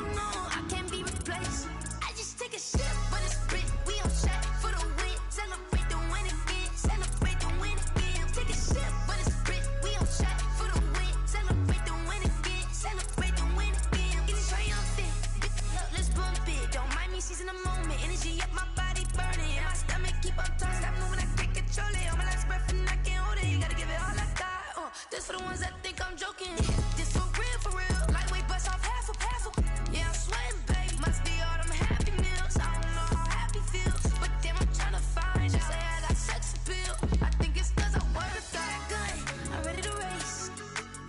holding on, I can't be replaced. I just take a sip, but it's split. We on track for the win. Celebrate the win again. Celebrate the win again. Take a sip, but it's split. We on track for the win. Celebrate the win again. Celebrate the win again. Getting triumphant. Let's bump it. Don't mind me seizing the moment. Energy up, my body burning. And my stomach keep up talking. Stop moving, I can't control it. On my last breath and I can't hold it. You gotta give it all I got. This for the ones that think I'm joking. This for real, for real. Lightweight bust off half a. Yeah, I'm sweating, babe. Must be all them happy meals. I don't know how happy feels, but damn, I'm trying to find. She say I got sex appeal. I think it's 'cause I work that good. I'm ready to race.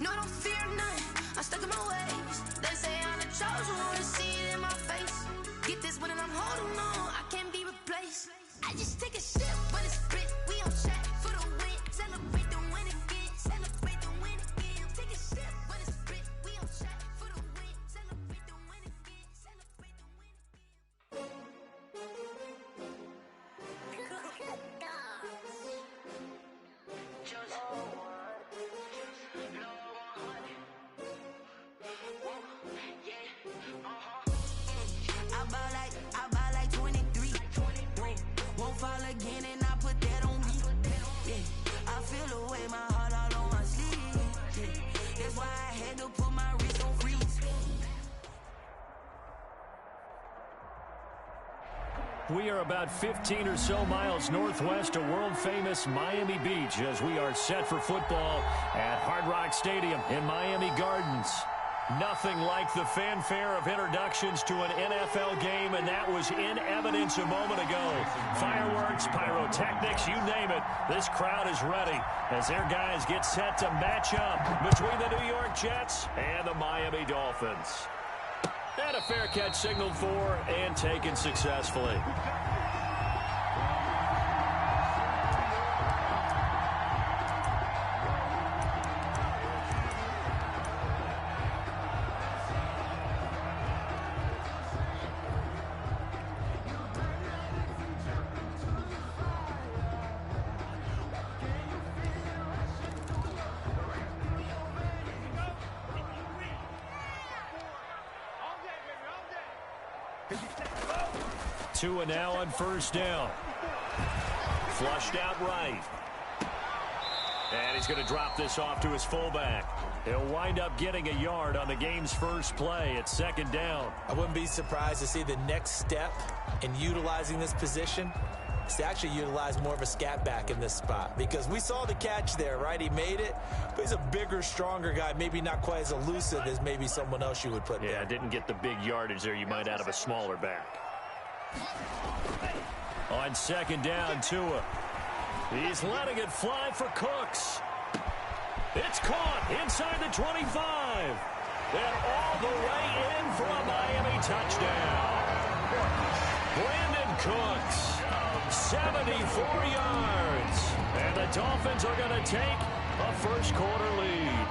No, I don't fear none. I'm stuck in my ways. They say I'm the chosen one to see it in my face. Get this one and I'm holding on. I can't be replaced. I just take a sip, but it's split. We on track for the win. Celebrate the win again. Celebrate the win again. Take a sip, but it's split. We on track for the win. Celebrate the win again. Celebrate the win again. I buy like 23. Won't fall again and I put that on me. Yeah, I feel the way, my heart all on my sleeve. Yeah, that's why I had to put my wrist on freeze. We are about 15 or so miles northwest of world-famous Miami Beach as we are set for football at Hard Rock Stadium in Miami Gardens. Nothing like the fanfare of introductions to an NFL game, and that was in evidence a moment ago. Fireworks, pyrotechnics, you name it. This crowd is ready as their guys get set to match up between the New York Jets and the Miami Dolphins. And a fair catch signaled for and taken successfully. Tua now on first down. Flushed out right. And he's going to drop this off to his fullback. He'll wind up getting a yard on the game's first play at second down. I wouldn't be surprised to see the next step in utilizing this position is to actually utilize more of a scat back in this spot. Because we saw the catch there, right? He made it, but he's a bigger, stronger guy, maybe not quite as elusive as maybe someone else you would put there. Yeah, didn't get the big yardage there you might out of a smaller back. On second down, Tua. He's letting it fly for Cooks. It's caught inside the 25. And all the way in for a Miami touchdown. Brandon Cooks, 74 yards. And the Dolphins are going to take a first quarter lead.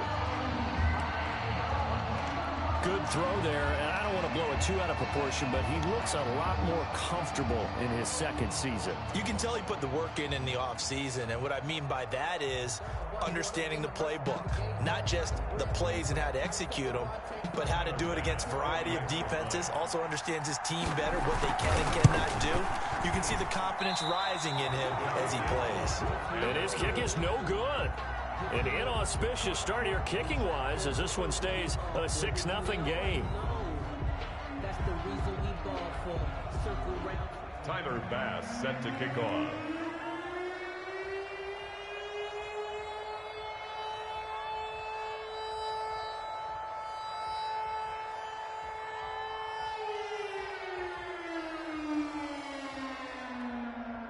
Good throw there, and I don't want to blow it too out of proportion, but he looks a lot more comfortable in his second season. You can tell he put the work in the offseason, and what I mean by that is understanding the playbook. Not just the plays and how to execute them, but how to do it against a variety of defenses. Also understands his team better, what they can and cannot do. You can see the confidence rising in him as he plays. And his kick is no good. An inauspicious start here kicking-wise as this one stays a 6-0 game. That's the reason we ball for circle round. Tyler Bass set to kick off.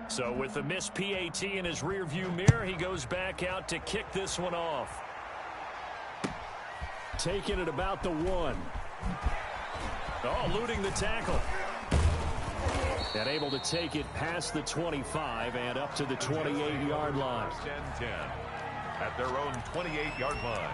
So with the missed PAT in his rearview mirror, he goes back out to kick this one off. Taking it about the 1. Oh, eluding the tackle. And able to take it past the 25 and up to the 28-yard line. 10-10 at their own 28-yard line.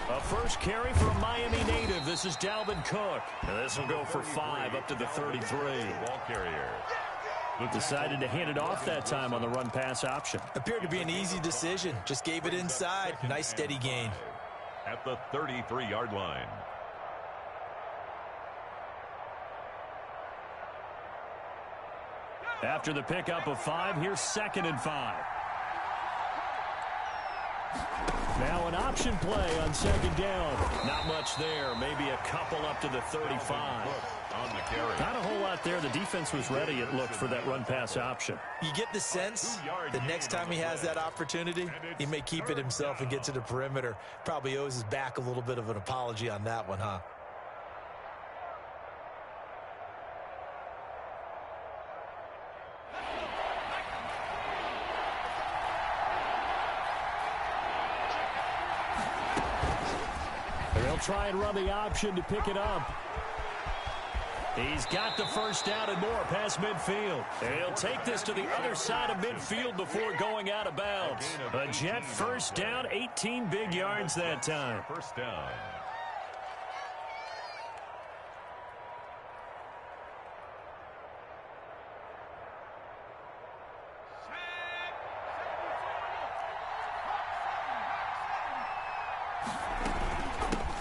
A first carry for a Miami native. This is Dalvin Cook. And this will go for 5 up to the 33. Ball carrier. Decided to hand it off that time on the run-pass option. Appeared to be an easy decision. Just gave it inside. Nice steady gain. At the 33-yard line. After the pickup of 5, here's 2nd and 5. Now an option play on 2nd down. Not much there. Maybe a couple up to the 35. On the carry. Not a whole lot there. The defense was ready, it looked, for that run-pass option. You get the sense the next time he has that opportunity, he may keep it himself and get to the perimeter. Probably owes his back a little bit of an apology on that one, huh? They'll try and run the option to pick it up. He's got the first down and more past midfield. And he'll take this to the other side of midfield before going out of bounds. A Jet first down, 18 big yards that time. First down.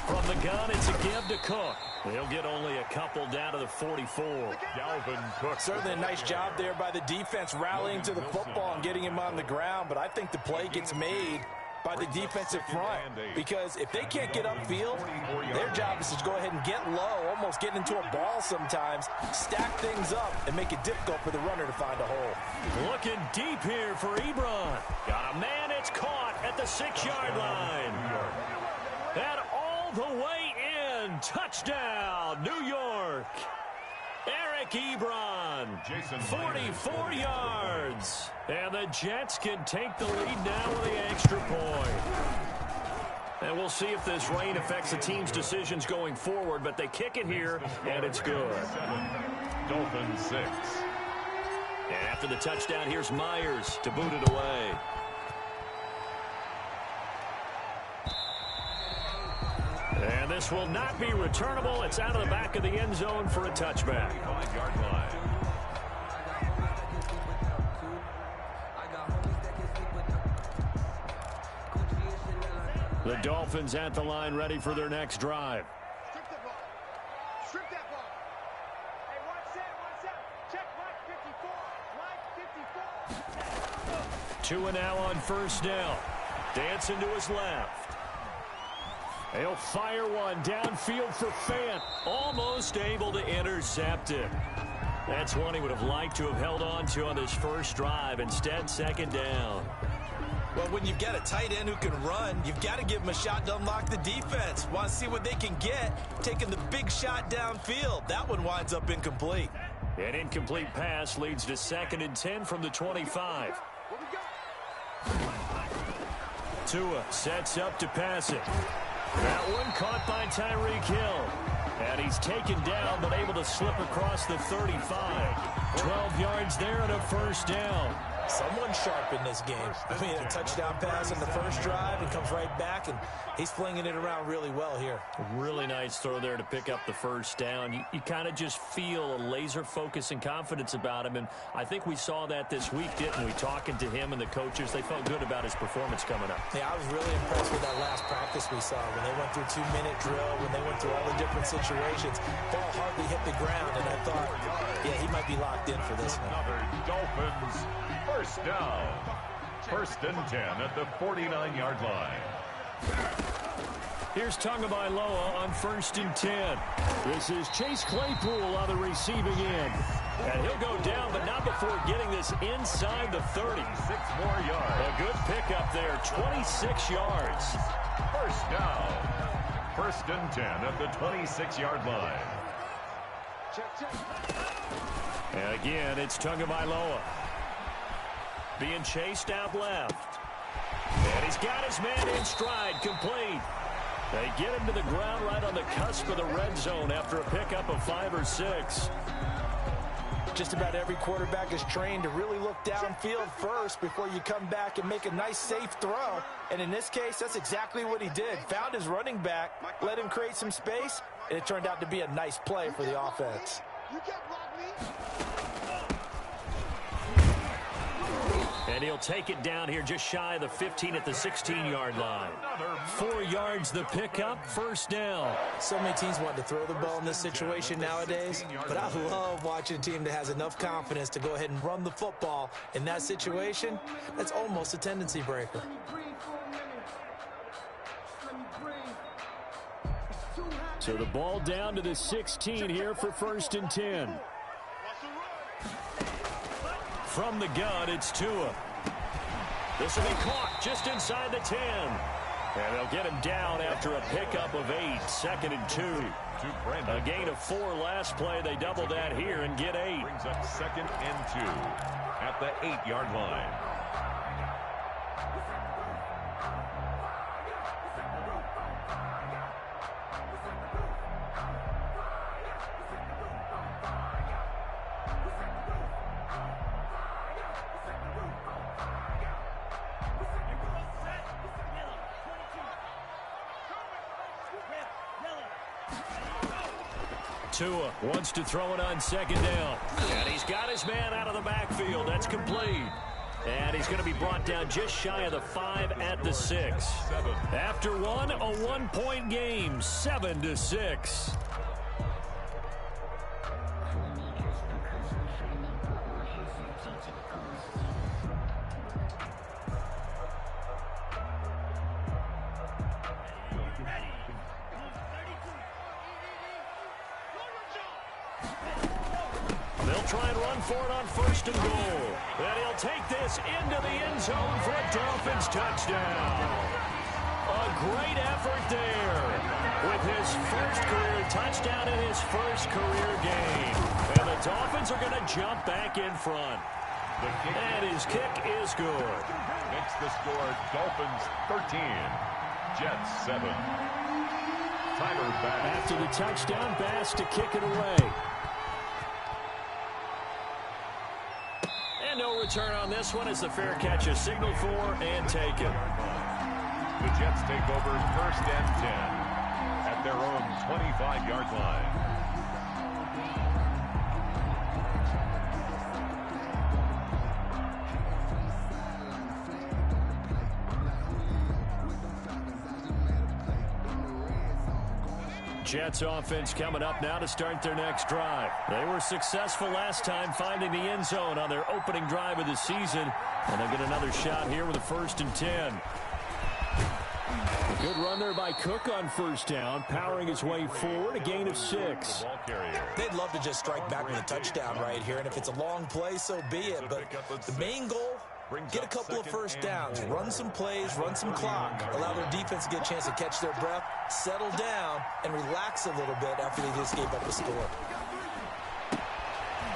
From the gun, it's a give to Cook. They'll get only a couple down to the 44. Dalvin Cook. Certainly a nice job there by the defense rallying to the football and getting him on the ground. But I think the play gets made by the defensive front, because if they can't get upfield, their job is to go ahead and get low, almost get into a ball sometimes, stack things up, and make it difficult for the runner to find a hole. Looking deep here for Ebron. Got a man, it's caught at the 6-yard line. And all the way in. Touchdown, New York. Eric Ebron, 44 yards. And the Jets can take the lead now with the extra point. And we'll see if this rain affects the team's decisions going forward, but they kick it here, and it's good. Dolphins 6. And after the touchdown, here's Myers to boot it away. And this will not be returnable. It's out of the back of the end zone for a touchback. 5-yard line. The Dolphins at the line, ready for their next drive. Strip the ball. Strip that ball. Hey, watch that. Check Mike 54. Mike 54. Tua now on first down. Dancing to his left. He'll fire one downfield for Fant. Almost able to intercept it. That's one he would have liked to have held on to on this first drive. Instead, 2nd down. Well, when you've got a tight end who can run, you've got to give him a shot to unlock the defense. Want to see what they can get, taking the big shot downfield. That one winds up incomplete. An incomplete pass leads to 2nd and 10 from the 25. Tua sets up to pass it. That one caught by Tyreek Hill. And he's taken down, but able to slip across the 35. 12 yards there and a first down. Someone sharp in this game. I mean, a touchdown pass in the first drive and comes right back, and he's flinging it around really well here. Really nice throw there to pick up the first down. You kind of just feel a laser focus and confidence about him, and I think we saw that this week, didn't we? Talking to him and the coaches, they felt good about his performance coming up. Yeah, I was really impressed with that last practice we saw when they went through 2-minute drill, when they went through all the different situations. Ball hardly hit the ground, and I thought, yeah, he might be locked in for this one. Another Dolphins first down. 1st and 10 at the 49-yard line. Here's Tagovailoa on 1st and 10. This is Chase Claypool on the receiving end. And he'll go down, but not before getting this inside the 30. 6 more yards. A good pickup there, 26 yards. First down. 1st and 10 at the 26-yard line. And again, it's Tagovailoa. Being chased out left. And he's got his man in stride, complete. They get him to the ground right on the cusp of the red zone after a pickup of 5 or 6. Just about every quarterback is trained to really look downfield first before you come back and make a nice, safe throw. And in this case, that's exactly what he did. Found his running back, let him create some space, and it turned out to be a nice play for the offense. You can't block me. And he'll take it down here just shy of the 15 at the 16-yard line. 4 yards the pickup, first down. So many teams want to throw the ball in this situation nowadays, but I love watching a team that has enough confidence to go ahead and run the football. In that situation, that's almost a tendency breaker. So the ball down to the 16 here for 1st and 10. From the gun, it's Tua. This will be caught just inside the 10. And they'll get him down after a pickup of 8, 2nd and 2. A gain of 4 last play. They double that here and get 8. Brings up 2nd and 2 at the 8-yard line. Tua wants to throw it on 2nd down. And he's got his man out of the backfield. That's complete. And he's going to be brought down just shy of the 5 at the 6. After one, a 1-point game, 7-6. Try and run for it on 1st and goal. And he'll take this into the end zone for a Dolphins touchdown. A great effort there with his first career touchdown in his first career game. And the Dolphins are going to jump back in front. And his kick is good. Makes the score Dolphins 13, Jets 7. Timer back. After the touchdown, Bass to kick it away. No return on this one as the fair catch is signaled for and taken. The Jets take over 1st and 10 at their own 25-yard line. Jets offense coming up now to start their next drive. They were successful last time finding the end zone on their opening drive of the season. And they'll get another shot here with a 1st and 10. A good run there by Cook on 1st down, powering his way forward, a gain of 6. They'd love to just strike back with a touchdown right here, and if it's a long play, so be it. But the main goal, get a couple of 1st downs, run some plays, run some clock, allow their defense to get a chance to catch their breath, settle down, and relax a little bit after they just gave up the score.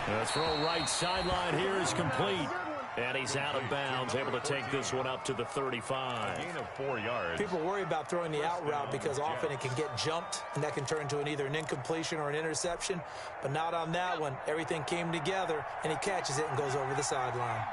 The throw right sideline here is complete. And he's out of bounds, able to take this one up to the 35. Gain of 4 yards. People worry about throwing the out route because often it can get jumped, and that can turn into either an incompletion or an interception. But not on that one. Everything came together, and he catches it and goes over the sideline.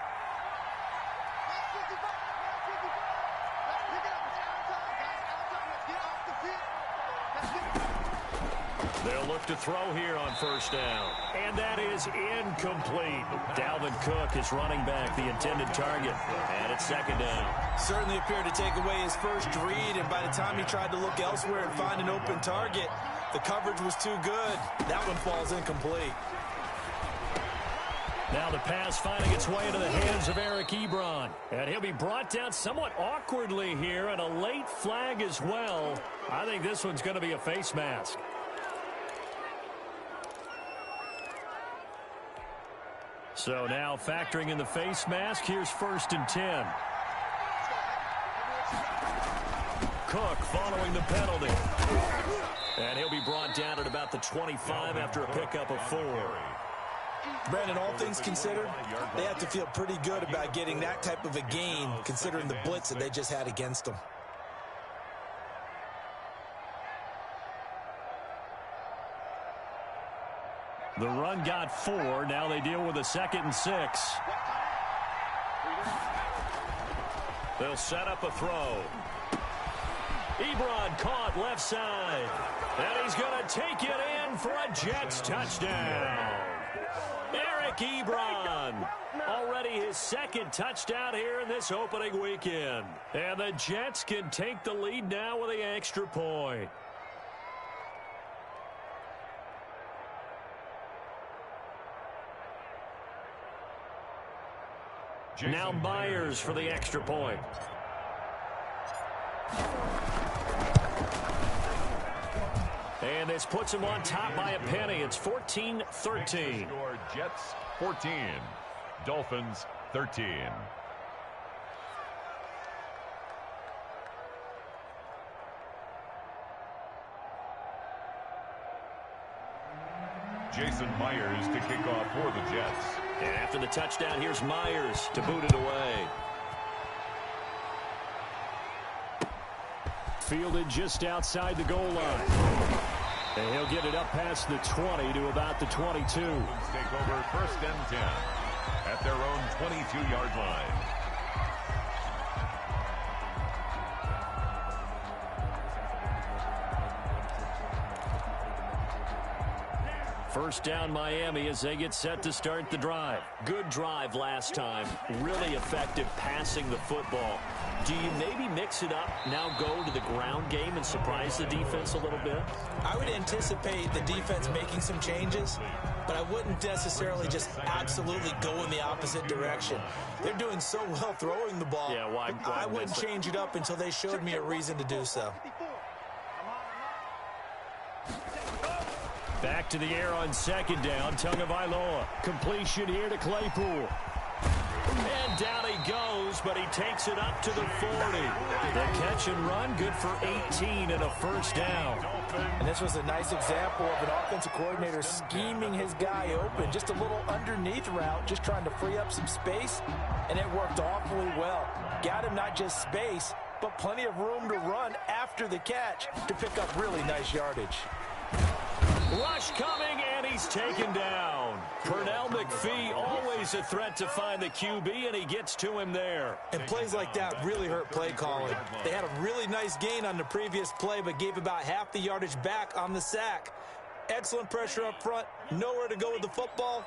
They'll look to throw here on 1st down. And that is incomplete. Dalvin Cook is running back, the intended target. And it's 2nd down. Certainly appeared to take away his first read, and by the time he tried to look elsewhere and find an open target, the coverage was too good. That one falls incomplete. Now the pass finding its way into the hands of Eric Ebron. And he'll be brought down somewhat awkwardly here, and a late flag as well. I think this one's going to be a face mask. So now factoring in the face mask, here's 1st and 10. Cook following the penalty. And he'll be brought down at about the 25 after a pickup of 4. Brandon, all things considered, they have to feel pretty good about getting that type of a gain, considering the blitz that they just had against them. The run got 4. Now they deal with a 2nd and 6. They'll set up a throw. Ebron caught left side. And he's going to take it in for a Jets touchdown. Eric Ebron. Already his 2nd touchdown here in this opening weekend. And the Jets can take the lead now with the extra point. Now Myers for the extra point. And this puts him on top by a penny. It's 14-13. Jets 14, Dolphins 13. Jason Myers to kick off for the Jets. And after the touchdown, here's Myers to boot it away. Fielded just outside the goal line. And he'll get it up past the 20 to about the 22. Take over 1st and 10 at their own 22-yard line. First down Miami as they get set to start the drive. Good drive last time. Really effective passing the football. Do you maybe mix it up, now go to the ground game and surprise the defense a little bit? I would anticipate the defense making some changes, but I wouldn't necessarily just absolutely go in the opposite direction. They're doing so well throwing the ball. Yeah, why I wouldn't change it up until they showed me a reason to do so. Back to the air on 2nd down. Tagovailoa. Completion here to Claypool. And down he goes, but he takes it up to the 40. The catch and run, good for 18 and a first down. And this was a nice example of an offensive coordinator scheming his guy open. Just a little underneath route, just trying to free up some space, and it worked awfully well. Got him not just space, but plenty of room to run after the catch to pick up really nice yardage. Rush coming, and he's taken down. Pernell McPhee, always a threat to find the QB, and he gets to him there. And plays like that really hurt play calling. They had a really nice gain on the previous play, but gave about half the yardage back on the sack. Excellent pressure up front. Nowhere to go with the football.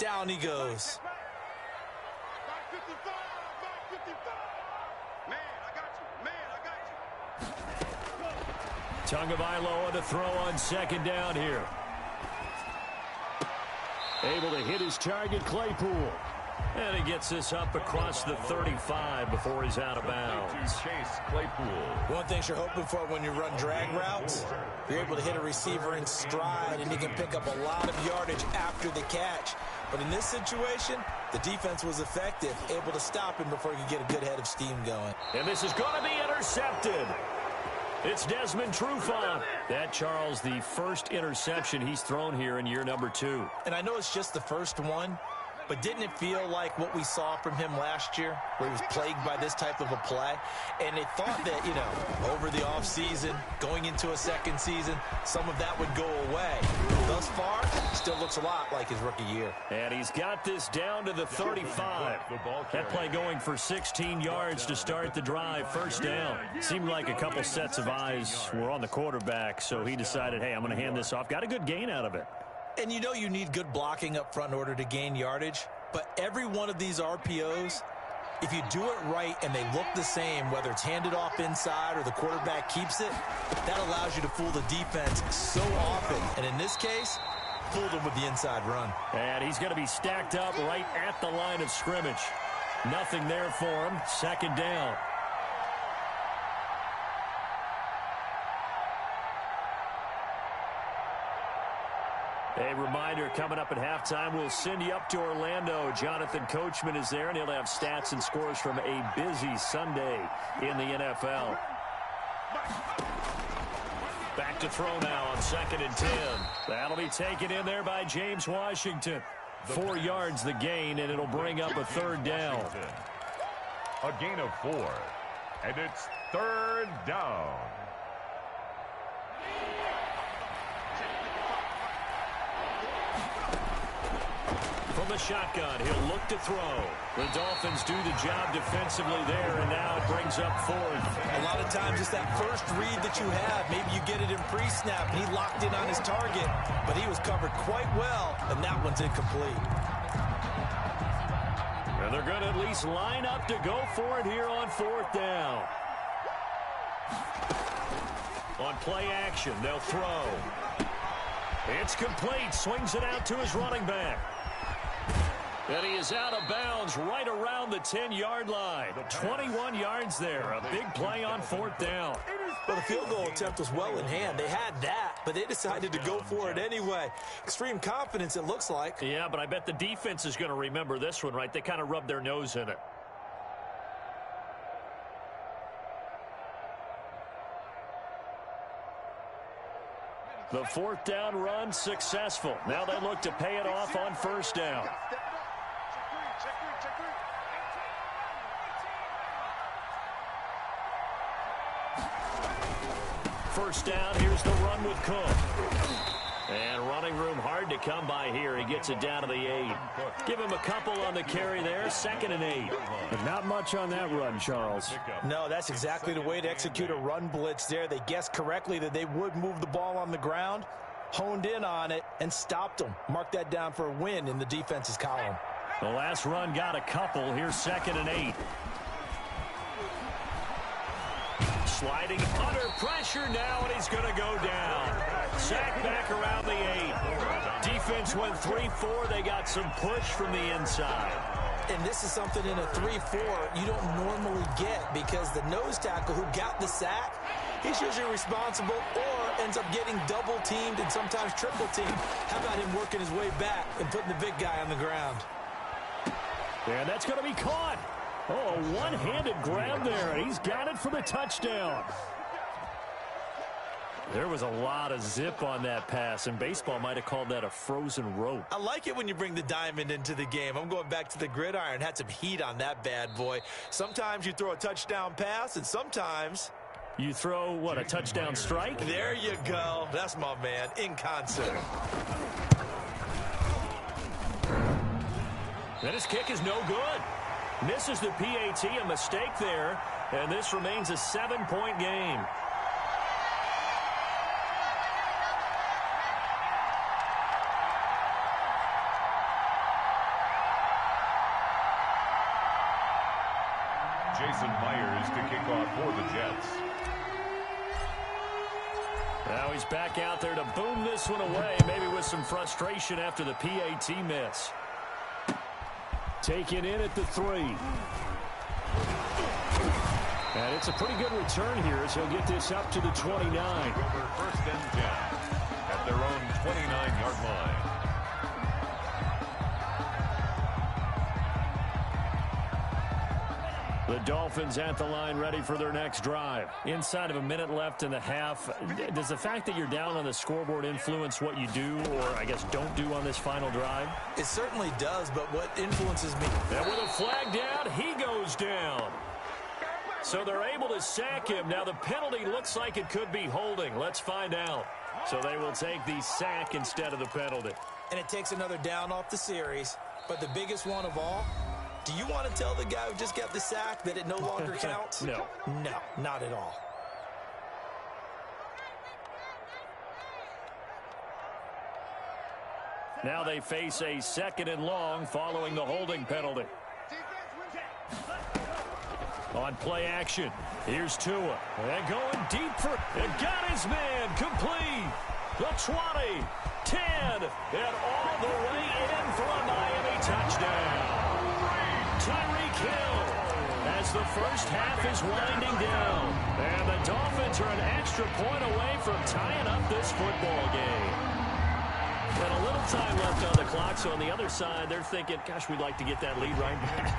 Down he goes. Back 55, back 55. Man, I got you. Man, I got you. Tagovailoa to throw on 2nd down here. Able to hit his target, Claypool. And he gets this up across the 35 before he's out of bounds. Chase Claypool. One thing you're hoping for when you run drag routes, you're able to hit a receiver in stride, and he can pick up a lot of yardage after the catch. But in this situation, the defense was effective, able to stop him before he could get a good head of steam going. And this is going to be intercepted. It's Desmond Trufant. That, Charles, the first interception he's thrown here in year number 2. And I know it's just the first one, but didn't it feel like what we saw from him last year, where he was plagued by this type of a play? And they thought that, you know, over the offseason, going into a second season, some of that would go away. Thus far, still looks a lot like his rookie year. And he's got this down to the 35. That play going for 16 yards to start the drive. First down. Seemed like a couple sets of eyes were on the quarterback, so he decided, hey, I'm going to hand this off. Got a good gain out of it. And you know you need good blocking up front in order to gain yardage, but every one of these RPOs, if you do it right and they look the same, whether it's handed off inside or the quarterback keeps it, that allows you to fool the defense so often. And in this case, fooled him with the inside run. And he's going to be stacked up right at the line of scrimmage. Nothing there for him. 2nd down. A reminder, coming up at halftime, we'll send you up to Orlando. Jonathan Coachman is there, and he'll have stats and scores from a busy Sunday in the NFL. Back to throw now on 2nd and 10. That'll be taken in there by James Washington. 4 yards the gain, and it'll bring up a 3rd down. A gain of 4, and it's 3rd down. the shotgun. He'll look to throw. The Dolphins do the job defensively there, and now it brings up fourth. A lot of times it's that first read that you have. Maybe you get it in pre-snap, and he locked in on his target, but he was covered quite well, and that one's incomplete. And they're going to at least line up to go for it here on fourth down. On play action, they'll throw. It's complete. Swings it out to his running back. And he is out of bounds right around the 10-yard line. 21 yards there. A big play on fourth down. Well, the field goal attempt was well in hand. They had that, but they decided to go for it anyway. Extreme confidence, it looks like. Yeah, but I bet the defense is going to remember this one, right? They kind of rubbed their nose in it. The fourth down run successful. Now they look to pay it off on first down. First down, here's the run with Cook. And running room hard to come by here. He gets it down to the 8. Give him a couple on the carry there. 2nd and 8. But not much on that run, Charles. No, that's exactly the way to execute a run blitz there. They guessed correctly that they would move the ball on the ground, honed in on it, and stopped them. Mark that down for a win in the defense's column. The last run got a couple. Here's 2nd and 8. Sliding under pressure now, and he's going to go down. Sack back around the 8. Defense went 3-4. They got some push from the inside. And this is something in a 3-4 you don't normally get, because the nose tackle who got the sack, he's usually responsible or ends up getting double-teamed and sometimes triple-teamed. How about him working his way back and putting the big guy on the ground? And that's going to be caught. Oh, a one-handed grab there, and he's got it for the touchdown. There was a lot of zip on that pass, and baseball might have called that a frozen rope. I like it when you bring the diamond into the game. I'm going back to the gridiron. Had some heat on that bad boy. Sometimes you throw a touchdown pass, and sometimes you throw, what, a touchdown strike? There you go. That's my man, in concert. And his kick is no good. Misses the PAT, a mistake there, and this remains a 7-point game. Jason Myers to kick off for the Jets. Now he's back out there to boom this one away, maybe with some frustration after the PAT miss. Taken in at the 3. And it's a pretty good return here as he'll get this up to the 29. Over 1st and 10 at their own 29-yard line. The Dolphins at the line ready for their next drive. Inside of a minute left in the half. Does the fact that you're down on the scoreboard influence what you do, or I guess don't do on this final drive? It certainly does, but what influences me? And with a flag down, he goes down. So they're able to sack him. Now the penalty looks like it could be holding. Let's find out. So they will take the sack instead of the penalty. And it takes another down off the series. But the biggest one of all, do you want to tell the guy who just got the sack that it no longer counts? No. No, not at all. Now they face a 2nd and long following the holding penalty. On play action, here's Tua. And going deep for, and got his man, complete. The 20, 10, and all the way in for a Miami touchdown. Tyreek Hill as the first half is winding down. And the Dolphins are an extra point away from tying up this football game. And a little time left on the clock, so on the other side, they're thinking, gosh, we'd like to get that lead right back.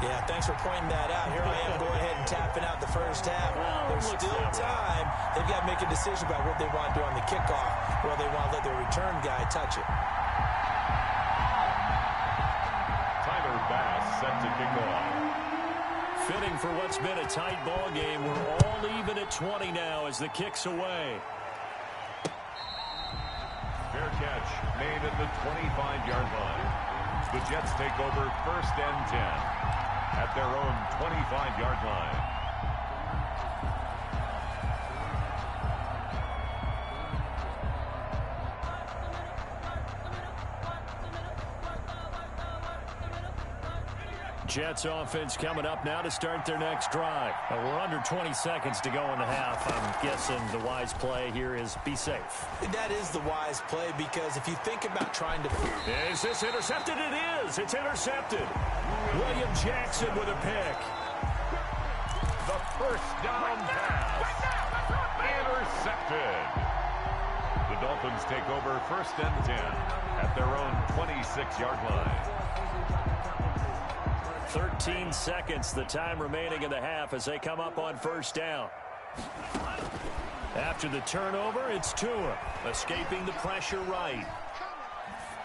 Yeah, thanks for pointing that out. Here I am going ahead and tapping out the first half. There's still time. They've got to make a decision about what they want to do on the kickoff, or they want to let their return guy touch it. Tyler Bass set to kick off. Fitting for what's been a tight ball game. We're all even at 20 now as the kick's away. Fair catch made at the 25-yard line. The Jets take over 1st and 10 at their own 25-yard line. Jets offense coming up now to start their next drive. We're under 20 seconds to go in the half. I'm guessing the wise play here is be safe. That is the wise play, because if you think about trying to... Is this intercepted? It is. It's intercepted. William Jackson with a pick. The first down pass. Intercepted. The Dolphins take over 1st and 10 at their own 26-yard line. 13 seconds, the time remaining in the half as they come up on 1st down. After the turnover, it's Tua, escaping the pressure right.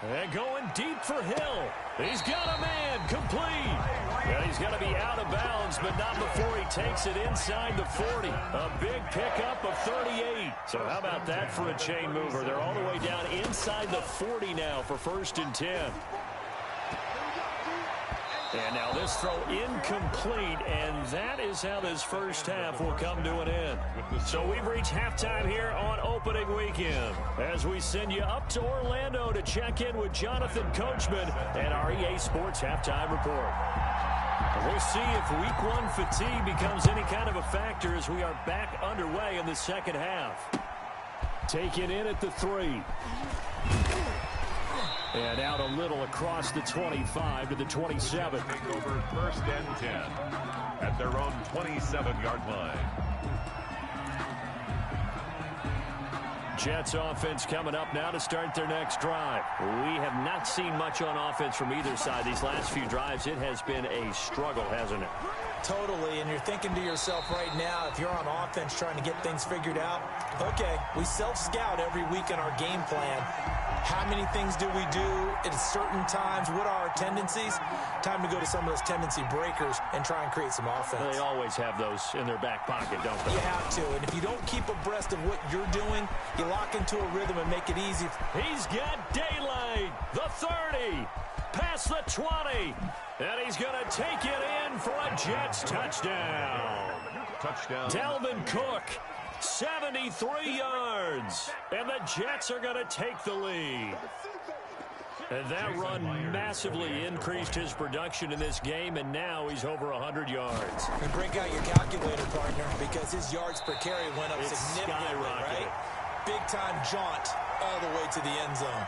And going deep for Hill. He's got a man, complete. And he's got to be out of bounds, but not before he takes it inside the 40. A big pickup of 38. So how about that for a chain mover? They're all the way down inside the 40 now for 1st and 10. And now this throw incomplete, and that is how this first half will come to an end. So we've reached halftime here on opening weekend as we send you up to Orlando to check in with Jonathan Coachman and our EA Sports Halftime Report. We'll see if Week 1 fatigue becomes any kind of a factor as we are back underway in the second half. Taken in at the 3. And out a little across the 25 to the 27. Take over 1st and 10 at their own 27-yard line. Jets offense coming up now to start their next drive. We have not seen much on offense from either side. These last few drives, it has been a struggle, hasn't it? Totally, and you're thinking to yourself right now, if you're on offense trying to get things figured out, okay, we self-scout every week in our game plan. How many things do we do at certain times? What are our tendencies? Time to go to some of those tendency breakers and try and create some offense. They always have those in their back pocket, don't they? You have to, and if you don't keep abreast of what you're doing, you lock into a rhythm and make it easy. He's got daylight. The 30. Past the 20. And he's going to take it in for a Jets touchdown. Touchdown. Dalvin Cook, 73 yards. And the Jets are going to take the lead. And that run massively increased his production in this game, and now he's over 100 yards. And break out your calculator, partner, because his yards per carry went up significantly, right? Big-time jaunt all the way to the end zone.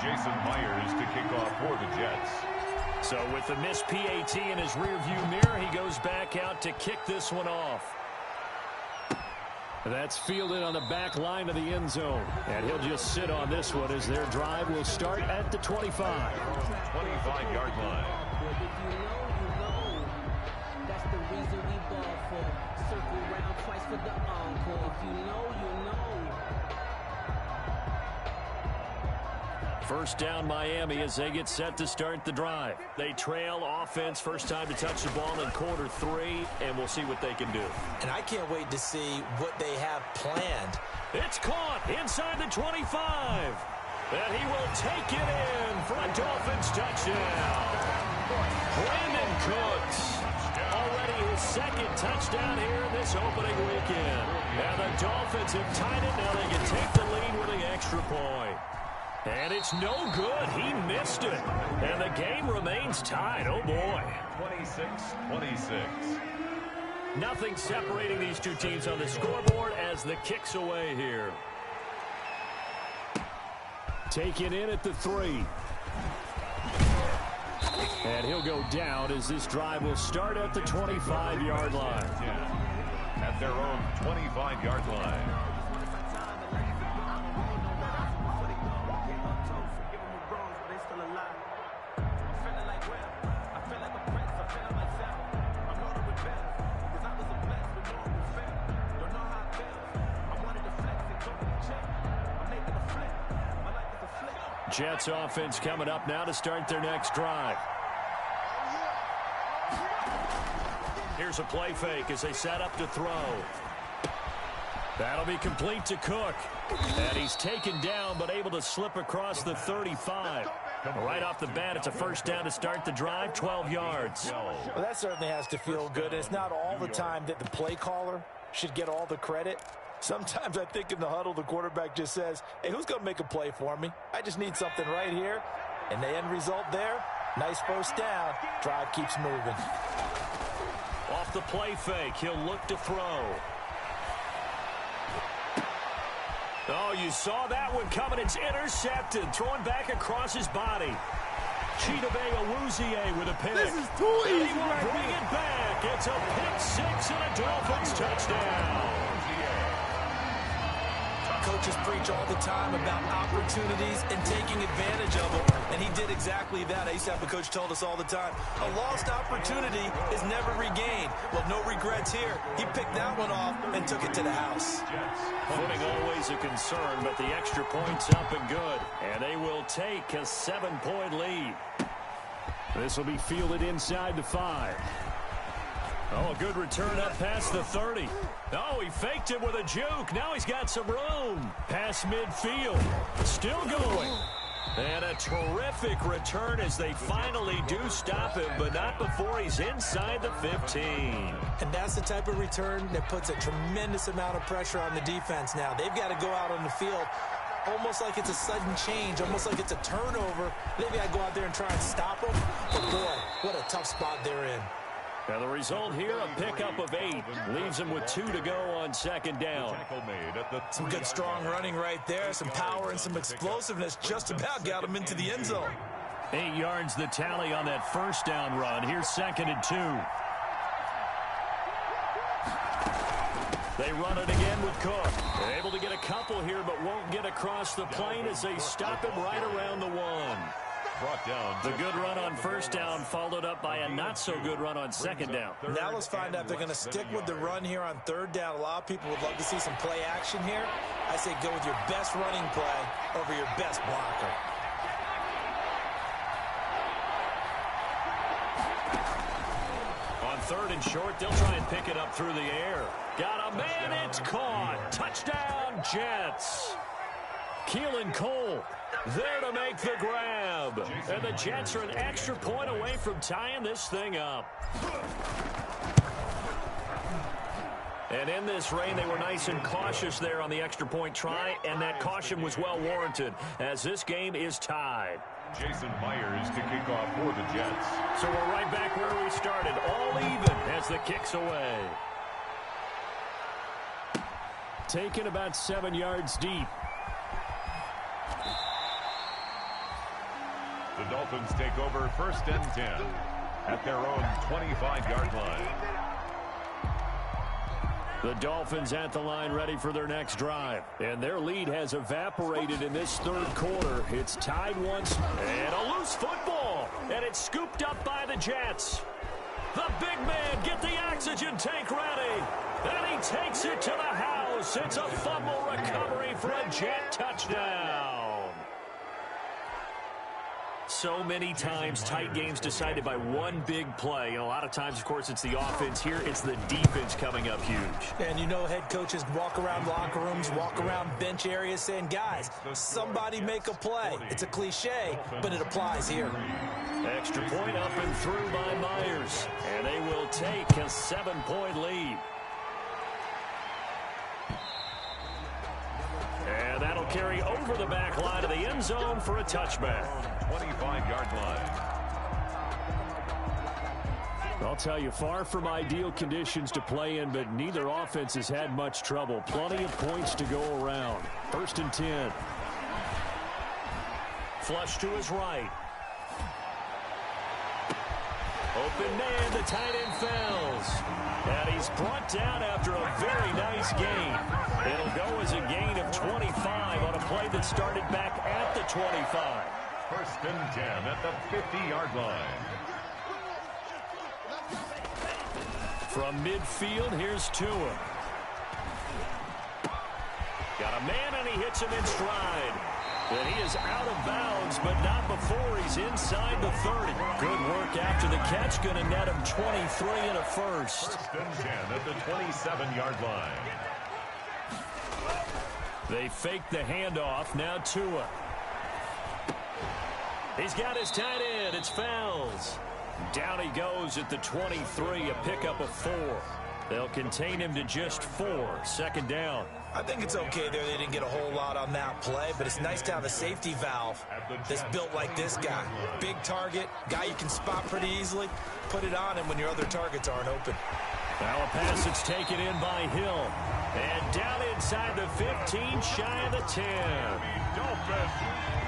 Jason Myers to kick off for the Jets. So with the missed PAT in his rearview mirror, he goes back out to kick this one off. That's fielded on the back line of the end zone. And he'll just sit on this one as their drive will start at the 25. 25-yard line. If you know. That's the reason we ball for. Circle round twice for the encore. If you know, you know. First down Miami as they get set to start the drive. They trail offense, first time to touch the ball in quarter 3, and we'll see what they can do. And I can't wait to see what they have planned. It's caught inside the 25. And he will take it in for a Dolphins touchdown. Brandon Cooks, already his second touchdown here in this opening weekend. And the Dolphins have tied it. Now they can take the lead with the extra point. And it's no good. He missed it. And the game remains tied. Oh, boy. 26-26. Nothing separating these two teams on the scoreboard as the kick's away here. Taken in at the 3. And he'll go down as this drive will start at the 25-yard line. At their own 25-yard line. Jets offense coming up now to start their next drive. Here's a play fake as they set up to throw. That'll be complete to Cook. And he's taken down but able to slip across the 35. Right off the bat, it's a first down to start the drive, 12 yards. Well, that certainly has to feel good. It's not all the time that the play caller should get all the credit. Sometimes I think in the huddle, the quarterback just says, hey, who's going to make a play for me? I just need something right here. And the end result there, nice first down. Drive keeps moving. Off the play fake, he'll look to throw. Oh, you saw that one coming. It's intercepted. Throwing back across his body. Chidobe Awuzie with a pick. This is too easy. He will bring it back. It's a pick six and a Dolphins touchdown. Coaches preach all the time about opportunities and taking advantage of them, and he did exactly that. I used to have a coach told us all the time, a lost opportunity is never regained. Well, no regrets here. He picked that one off and took it to the house. Footing always a concern, but the extra point's up and good. And they will take a 7-point lead. This will be fielded inside the 5. Oh, a good return up past the 30. Oh, he faked it with a juke. Now he's got some room. Past midfield. Still going. And a terrific return as they finally do stop him, but not before he's inside the 15. And that's the type of return that puts a tremendous amount of pressure on the defense now. They've got to go out on the field almost like it's a sudden change, almost like it's a turnover. They've got to go out there and try and stop them. But, boy, what a tough spot they're in. Now the result here, a pickup of 8. Leaves him with 2 to go on second down. Some good strong running right there. Some power and some explosiveness just about got him into the end zone. 8 yards the tally on that first down run. Here's 2nd and 2. They run it again with Cook. They're able to get a couple here, but won't get across the plane as they stop him right around the 1. Brought down. The good run on first down followed up by a not-so-good run on second down. Now let's find out if they're going to stick with the run here on third down. A lot of people would love to see some play action here. I say go with your best running play over your best blocker. On 3rd and short, they'll try and pick it up through the air. Got a man, it's caught. Touchdown, Jets. Keelan Cole there to make the grab. And the Jets are an extra point away from tying this thing up. And in this rain, they were nice and cautious there on the extra point try, and that caution was well warranted as this game is tied. Jason Myers to kick off for the Jets. So we're right back where we started, all even as the kick's away. Taken about 7 yards deep. The Dolphins take over 1st and 10 at their own 25-yard line. The Dolphins at the line ready for their next drive. And their lead has evaporated in this 3rd quarter. It's tied once. And a loose football. And it's scooped up by the Jets. The big man, get the oxygen tank ready. And he takes it to the house. It's a fumble recovery for a Jet touchdown. So many times, tight games decided by one big play. And a lot of times, of course, it's the offense. Here, it's the defense coming up huge. And you know head coaches walk around locker rooms, walk around bench areas saying, guys, somebody make a play. It's a cliche, but it applies here. Extra point up and through by Myers. And they will take a 7-point lead. And that'll carry over the back line of the end zone for a touchback. 25-yard line. I'll tell you, far from ideal conditions to play in, but neither offense has had much trouble. Plenty of points to go around. 1st and 10. Flush to his right. Open man, the tight end falls. And he's brought down after a very nice gain. It'll go as a gain of 25 on a play that started back at the 25. 1st and 10 at the 50-yard line. From midfield, here's Tua. Got a man, and he hits him in stride. And he is out of bounds, but not before he's inside the 30. Good work after the catch. Going to net him 23 and a first. First and 10 at the 27-yard line. They fake the handoff. Now Tua. He's got his tight end. It's Fells. Down he goes at the 23, a pickup of 4. They'll contain him to just 4. Second down. I think it's okay there. They didn't get a whole lot on that play, but it's nice to have a safety valve that's built like this guy. Big target, guy you can spot pretty easily. Put it on him when your other targets aren't open. Now a pass that's taken in by Hill. And down inside the 15, shy of the 10.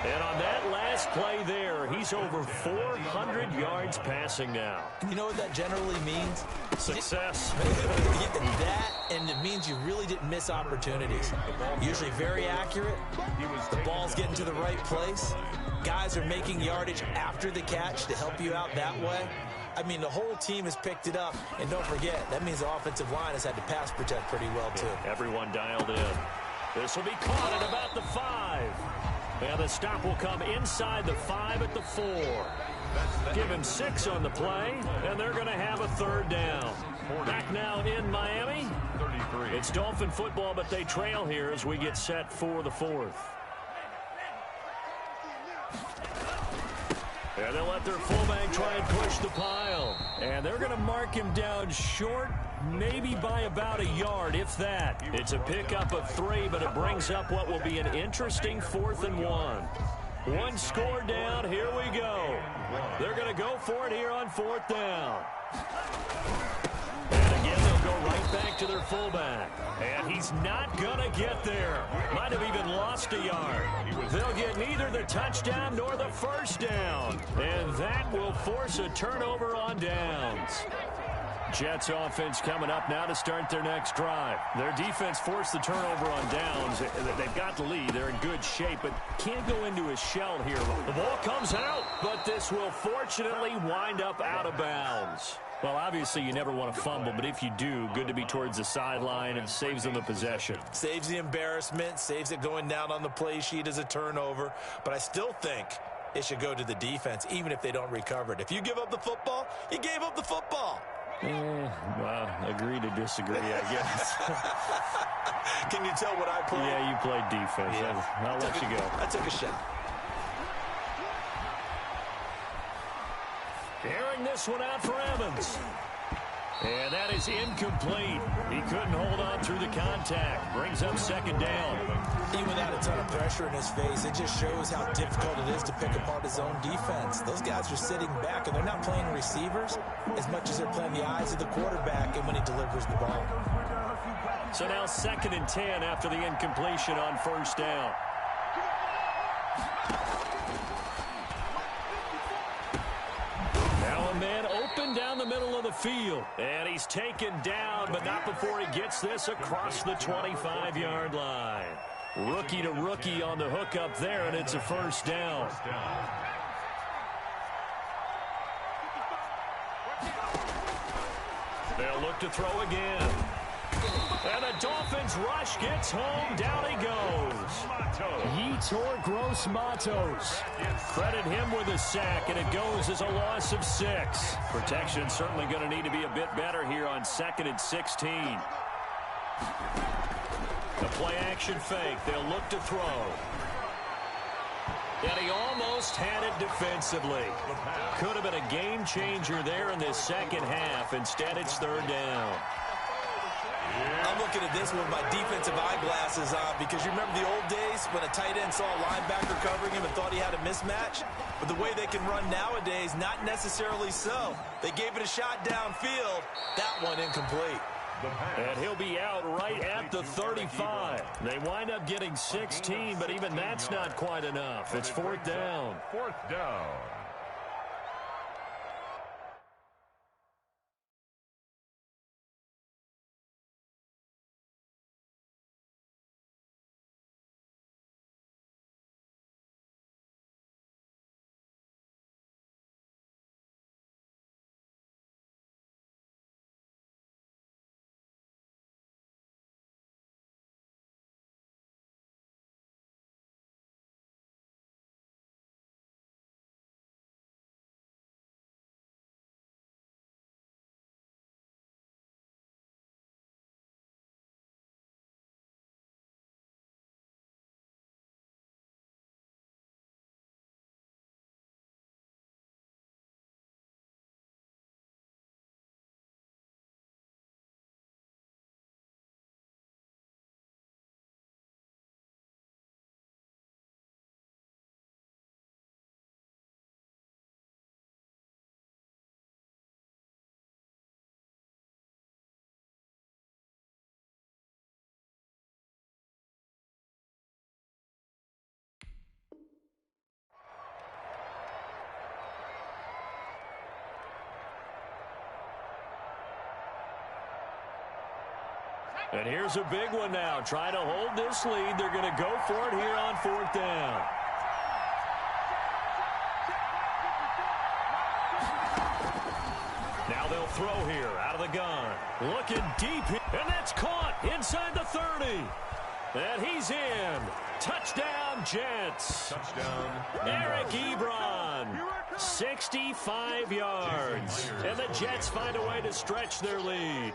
And on that last play there, he's over 400 yards passing now. You know what that generally means? Success. That, and it means you really didn't miss opportunities. Usually very accurate. The ball's getting to the right place. Guys are making yardage after the catch to help you out that way. I mean, the whole team has picked it up. And don't forget, that means the offensive line has had to pass protect pretty well, too. Everyone dialed in. This will be caught at about the 5. And the stop will come inside the 5 at the 4. Give him 6 on the play, and they're going to have a third down. Back now in Miami. 33. It's Dolphin football, but they trail here as we get set for the 4th. And they'll let their fullback try and push the pile. And they're going to mark him down short, maybe by about a yard, if that. It's a pickup of 3, but it brings up what will be an interesting 4th and 1. One score down, here we go. They're going to go for it here on 4th down. And again, they'll go right back to their fullback. And he's not going to get there. Might have even lost a yard. They'll get neither the touchdown nor the first down. And that will force a turnover on downs. Jets offense coming up now to start their next drive. Their defense forced the turnover on downs. They've got the lead. They're in good shape, but can't go into a shell here. The ball comes out, but this will fortunately wind up out of bounds. Well, obviously you never want to fumble, but if you do, good to be towards the sideline and saves them the possession. Saves the embarrassment, saves it going down on the play sheet as a turnover. But I still think it should go to the defense, even if they don't recover it. If you give up the football, you gave up the football. Well, agree to disagree, I guess. Can you tell what I played? Yeah, you played defense. Yeah. I'll let you go. I took a shot. Airing this one out for Evans. And that is incomplete. He couldn't hold on through the contact. Brings up second down. Even without a ton of pressure in his face, it just shows how difficult it is to pick apart his own defense. Those guys are sitting back, and they're not playing receivers as much as they're playing the eyes of the quarterback and when he delivers the ball. So now 2nd and 10 after the incompletion on first down. Now a man open down the middle of the field. And he's taken down, but not before he gets this across the 25-yard line. Rookie to rookie on the hook up there, and it's a first down. They'll look to throw again. And the Dolphins rush gets home. Down he goes. Yetur Gross-Matos. Credit him with a sack, and it goes as a loss of 6. Protection certainly going to need to be a bit better here on 2nd and 16. The play-action fake. They'll look to throw. And he almost had it defensively. Could have been a game changer there in this second half. Instead, it's 3rd down. I'm looking at this with my defensive eyeglasses on because you remember the old days when a tight end saw a linebacker covering him and thought he had a mismatch? But the way they can run nowadays, not necessarily so. They gave it a shot downfield. That one incomplete. And he'll be out right at the 35. They wind up getting 16, but even that's not quite enough. It's 4th down. 4th down. And here's a big one now. Trying to hold this lead. They're going to go for it here on 4th down. Now they'll throw here out of the gun. Looking deep here. And that's caught inside the 30. And he's in. Touchdown, Jets. Touchdown. Eric Ebron. 65 yards. And the Jets find a way to stretch their lead.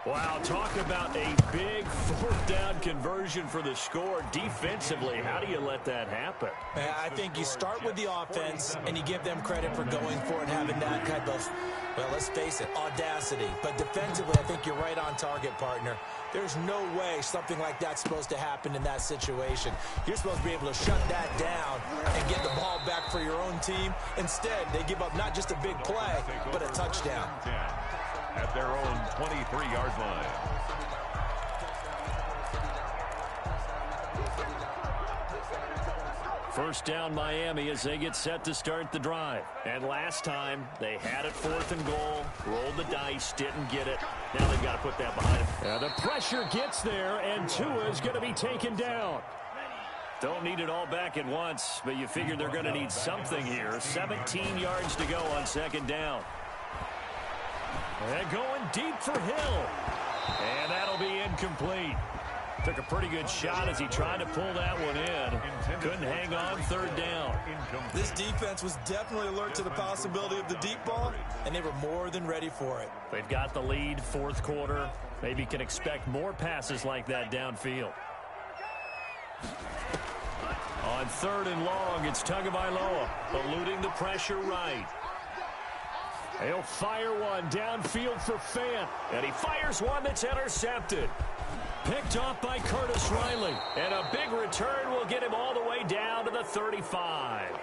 Wow, talk about a big 4th down conversion for the score. Defensively, how do you let that happen? I think you start with the offense and you give them credit for going for it, having that type of, well, let's face it, audacity. But defensively, I think you're right on target, partner. There's no way something like that's supposed to happen in that situation. You're supposed to be able to shut that down and get the ball back for your own team. Instead, they give up not just a big play, but a touchdown. At their own 23-yard line. First down, Miami, as they get set to start the drive. And last time, they had it 4th and goal, rolled the dice, didn't get it. Now they've got to put that behind them. The pressure gets there, and Tua is going to be taken down. Don't need it all back at once, but you figure they're going to need something here. 17 yards to go on 2nd down. And going deep for Hill. And that'll be incomplete. Took a pretty good shot as he tried to pull that one in. Couldn't hang on 3rd down. This defense was definitely alert to the possibility of the deep ball, and they were more than ready for it. They've got the lead, 4th quarter. Maybe can expect more passes like that downfield. On 3rd and long, it's Tagovailoa eluding the pressure right. He'll fire one downfield for Fant. And he fires one that's intercepted. Picked off by Curtis Riley. And a big return will get him all the way down to the 35.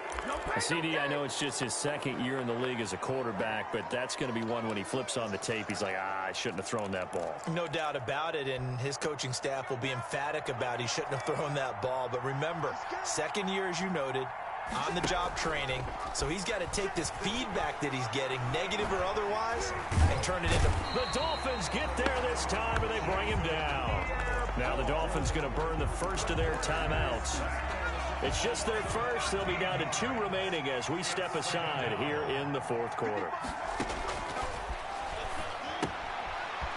CD, I know it's just his 2nd year in the league as a quarterback, but that's going to be one when he flips on the tape. He's like, I shouldn't have thrown that ball. No doubt about it, and his coaching staff will be emphatic about he shouldn't have thrown that ball. But remember, 2nd year, as you noted, on-the-job training, so he's got to take this feedback that he's getting, negative or otherwise, and turn it into... The Dolphins get there this time, and they bring him down. Now the Dolphins going to burn the first of their timeouts. It's just their first. They'll be down to 2 remaining as we step aside here in the 4th quarter.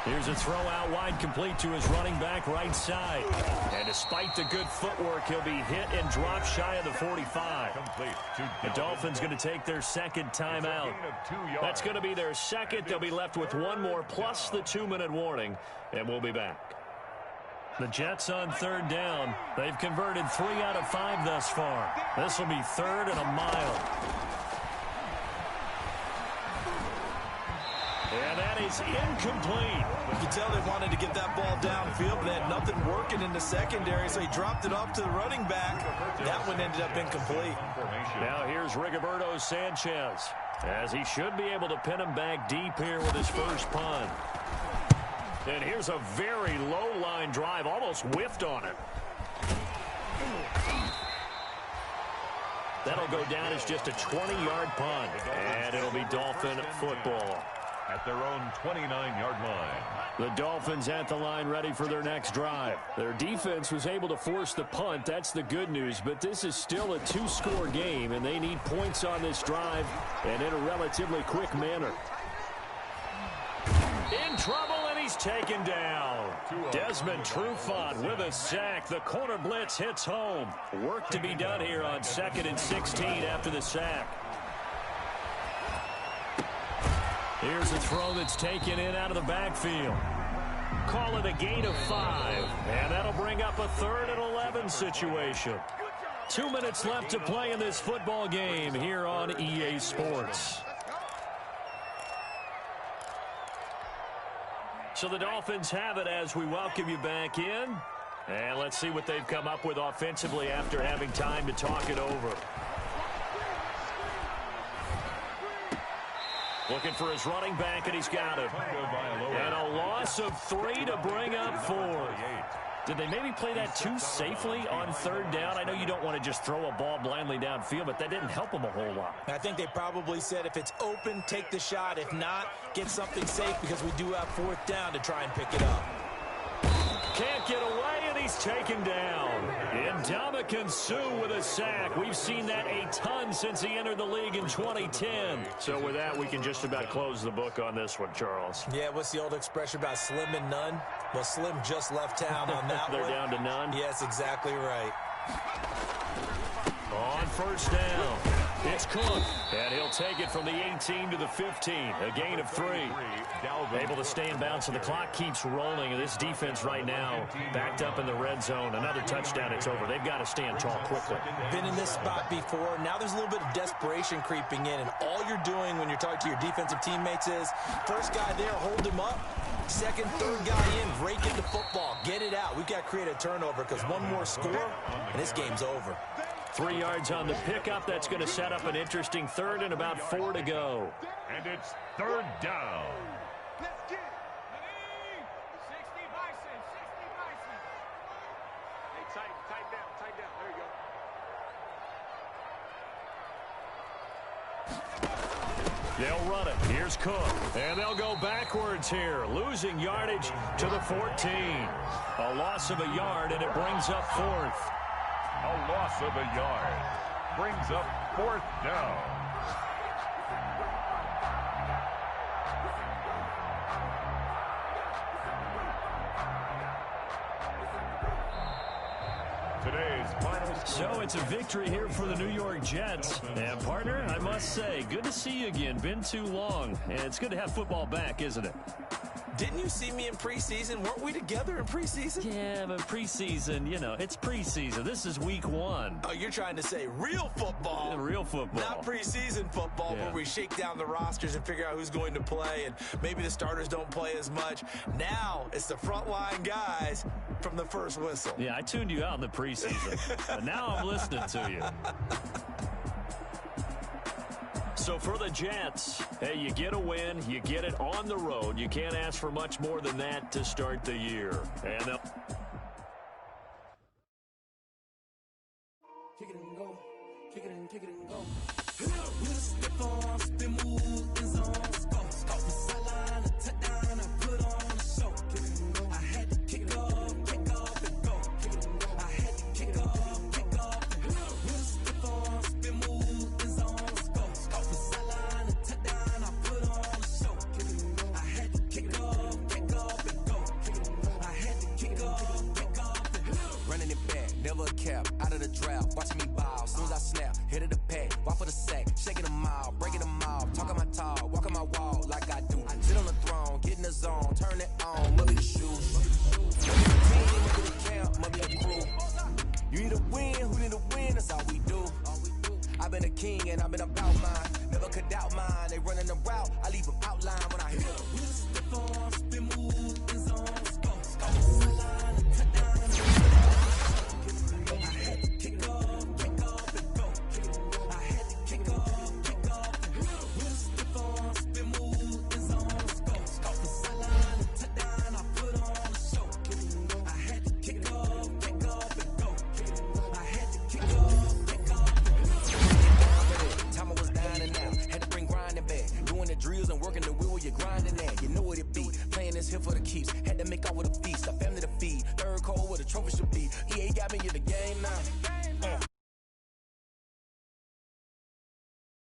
Here's a throw out wide, complete to his running back right side. And despite the good footwork, he'll be hit and drop shy of the 45. The Dolphins going to take their 2nd timeout. That's going to be their 2nd. They'll be left with 1 more plus the 2-minute warning, and we'll be back. The Jets on 3rd down. They've converted 3 out of 5 thus far. This will be 3rd and a mile. And that is incomplete. You can tell they wanted to get that ball downfield, but they had nothing working in the secondary, so he dropped it off to the running back. That one ended up incomplete. Now here's Rigoberto Sanchez, as he should be able to pin him back deep here with his first punt. And here's a very low-line drive, almost whiffed on it. That'll go down as just a 20-yard punt, and it'll be Dolphin football. At their own 29-yard line. The Dolphins at the line ready for their next drive. Their defense was able to force the punt. That's the good news, but this is still a 2-score game, and they need points on this drive and in a relatively quick manner. In trouble, and he's taken down. Desmond Trufant with a sack. The corner blitz hits home. Work to be done here on 2nd and 16 after the sack. Here's a throw that's taken in out of the backfield. Call it a gain of 5, and that'll bring up a 3rd and 11 situation. 2 minutes left to play in this football game here on EA Sports. So the Dolphins have it as we welcome you back in. And let's see what they've come up with offensively after having time to talk it over. Looking for his running back, and he's got him. And a loss of 3 to bring up 4. Did they maybe play that too safely on 3rd down? I know you don't want to just throw a ball blindly downfield, but that didn't help them a whole lot. I think they probably said if it's open, take the shot. If not, get something safe because we do have 4th down to try and pick it up. Can't get away, and he's taken down. Ndamukong Suh with a sack. We've seen that a ton since he entered the league in 2010. So with that, we can just about close the book on this one, Charles. Yeah, what's the old expression about slim and none? Well, Slim just left town on that They're one. down to none? Yes, exactly right. On first down, it's Cook, and he'll take it from the 18 to the 15, a gain of 3. Able to stay in bounds, and the clock keeps rolling, and this defense right now backed up in the red zone. Another touchdown, it's over. They've got to stand tall quickly. Been in this spot before. Now there's a little bit of desperation creeping in, and all you're doing when you're talking to your defensive teammates is, first guy there, hold him up. Second, third guy in, break into football. Get it out. We've got to create a turnover because one more score, and this game's over. 3 yards on the pickup. That's going to set up an interesting third and about 4 to go. And it's third down. Let's get it. 60 Bison, 60 Bison. Hey, tight down. There you go. They'll run it. Here's Cook. And they'll go backwards here, losing yardage to the 14. A loss of a yard, and it brings up 4th. A loss of a yard brings up 4th down. Today's final score. So it's a victory here for the New York Jets. And, partner, I must say, good to see you again. Been too long. And it's good to have football back, isn't it? Didn't you see me in preseason? Weren't we together in preseason? Yeah, but preseason, you know, it's preseason. This is week 1. Oh, you're trying to say real football. Yeah, real football. Not preseason football, Yeah. where we shake down the rosters and figure out who's going to play, and maybe the starters don't play as much. Now it's the frontline guys from the first whistle. Yeah, I tuned you out in the preseason. But now I'm listening to you. So for the Jets, hey, you get a win, you get it on the road. You can't ask for much more than that to start the year. And Kick it and go. Kick it and go. With a stiff arm, spin move, in zone, scope. Scope the sideline, a touchdown, I put on a show. Kick it and go. I had to kick off and go. Kick it and go. I had to kick off and go. With a stiff arm, spin move, in zone, scope. Scope the sideline, a touchdown, I put on a show. Kick it and go. I had to kick off and go. Kick it and go. I had to kick off and go. Running it back, never a cap, out of the drought, watching me bow. Soon as I snap, hit of the pack, walk for the sack, shaking them out, breaking them out, talking my talk, walking my wall like I do. I sit on the throne, get in the zone, turn it on, move the shoes. Team, move the camp, move the crew. You need a win, who need a win? That's all we do. I've been a king and I've been about mine. Never could doubt mine. They running the route, I leave them outline when I hit them. With a stiff arm, spin move, in zone, scope. Sideline, a touchdown. Drills and working the wheel where you're grinding at. You know what it be. Playing this here for the keeps. Had to make out with a feast. A family to feed. Third cold where the trophy should be. EA got me in the game.